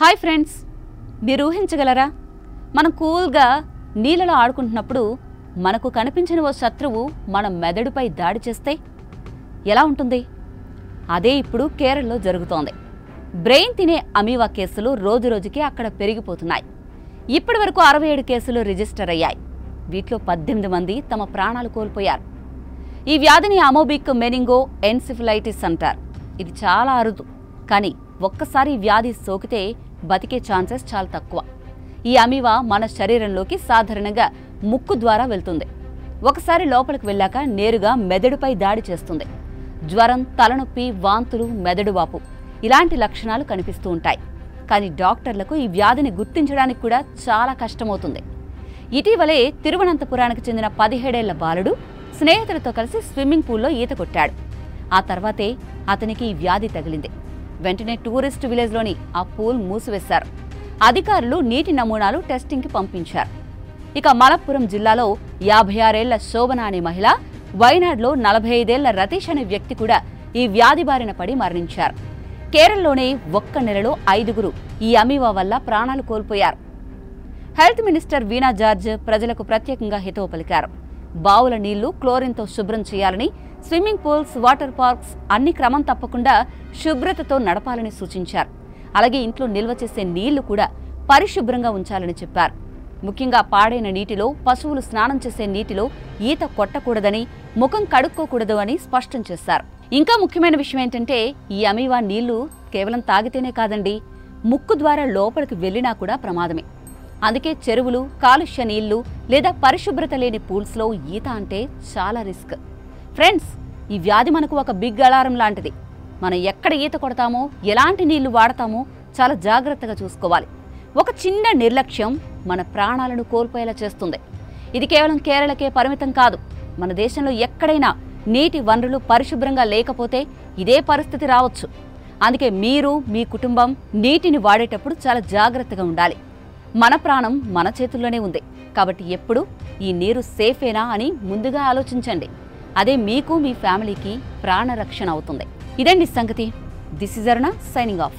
Hi friends, మీరు ఊహించగలరా? మనం కూల్గా నీళ్ళలో ఆడుకుంటున్నప్పుడు మనకు కనిపించిన ఓ శత్రువు మన మెదడుపై దాడి చేస్తే ఎలా ఉంటుంది? అదే ఇప్పుడు కేరళలో జరుగుతోంది. బ్రెయిన్ తినే అమీబా కేసులు రోజురోజుకి అక్కడ పెరిగిపోతున్నాయి. ఇప్పటి వరకు 67 కేసులు రిజిస్టర్ అయ్యాయి. వీటిలో 18 మంది తమ ప్రాణాలు కోల్పోయారు. ఈ వ్యాధిని అమోబిక్ మెనింగో ఎన్సెఫలైటిస్ అంటారు. ఇది చాలా అరుదు, కానీ ఒక్కసారి ఈ వ్యాధి సోకితే బతికే ఛాన్సెస్ చాలా తక్కువ. ఈ అమీబా మన శరీరంలోకి సాధారణంగా ముక్కు ద్వారా వెళ్తుంది. ఒకసారి లోపలికి వెళ్ళాక నేరుగా మెదడుపై దాడి చేస్తుంది. జ్వరం, తలనొప్పి, వాంతులు, మెదడు వాపు ఇలాంటి లక్షణాలు కనిపిస్తూ ఉంటాయి. కానీ డాక్టర్లకు ఈ వ్యాధిని గుర్తించడానికి కూడా చాలా కష్టమవుతుంది. ఇటీవలే తిరువనంతపురానికి చెందిన 17 ఏళ్ల బాలుడు స్నేహితులతో కలిసి స్విమ్మింగ్ పూల్లో ఈత కొట్టాడు. ఆ తర్వాతే అతనికి ఈ వ్యాధి తగిలింది. వెంటనే టూరిస్ట్ విలేజ్లోని ఆ పూల్ మూసివేశారు. అధికారులు నీటి నమూనాలు టెస్టింగ్కి పంపించారు. ఇక మలప్పురం జిల్లాలో 56 ఏళ్ల శోభన అనే మహిళ, వైనాడ్లో 45 ఏళ్ల రతీష్ అనే వ్యక్తి కూడా ఈ వ్యాధి బారిన పడి మరణించారు. కేరళలోనే ఒక్క నెలలో 5గురు ఈ అమీబా వల్ల ప్రాణాలు కోల్పోయారు. హెల్త్ మినిస్టర్ వీణా జార్జ్ ప్రజలకు ప్రత్యేకంగా హితవు పలికారు. బావుల నీళ్లు క్లోరిన్తో శుభ్రం చేయాలని, స్విమ్మింగ్ పూల్స్, వాటర్ పార్క్స్ అన్ని క్రమం తప్పకుండా శుభ్రతతో నడపాలని సూచించారు. అలాగే ఇంట్లో నిల్వ చేసే నీళ్లు కూడా పరిశుభ్రంగా ఉంచాలని చెప్పారు. ముఖ్యంగా పాడైన నీటిలో, పశువులు స్నానం చేసే నీటిలో ఈత కొట్టకూడదని, ముఖం కడుక్కోకూడదు అని స్పష్టం చేశారు. ఇంకా ముఖ్యమైన విషయం ఏంటంటే, ఈ అమీబా నీళ్లు కేవలం తాగితేనే కాదండి, ముక్కు ద్వారా లోపలికి వెళ్లినా కూడా ప్రమాదమే. అందుకే చెరువులు, కాలుష్య నీళ్లు లేదా పరిశుభ్రత లేని పూల్స్లో ఈత అంటే చాలా రిస్క్. ఫ్రెండ్స్, ఈ వ్యాధి మనకు ఒక బిగ్ అలారం లాంటిది. మనం ఎక్కడ ఈత కొడతామో, ఎలాంటి నీళ్లు వాడతామో చాలా జాగ్రత్తగా చూసుకోవాలి. ఒక చిన్న నిర్లక్ష్యం మన ప్రాణాలను కోల్పోయేలా చేస్తుంది. ఇది కేవలం కేరళకే పరిమితం కాదు. మన దేశంలో ఎక్కడైనా నీటి వనరులు పరిశుభ్రంగా లేకపోతే ఇదే పరిస్థితి రావచ్చు. అందుకే మీరు, మీ కుటుంబం నీటిని వాడేటప్పుడు చాలా జాగ్రత్తగా ఉండాలి. మన ప్రాణం మన చేతుల్లోనే ఉంది. కాబట్టి ఎప్పుడు ఈ నీరు సేఫేనా అని ముందుగా ఆలోచించండి. అదే మీకు, మీ ఫ్యామిలీకి ప్రాణరక్షణ అవుతుంది. ఇదండి సంగతి. This is Aruna signing off.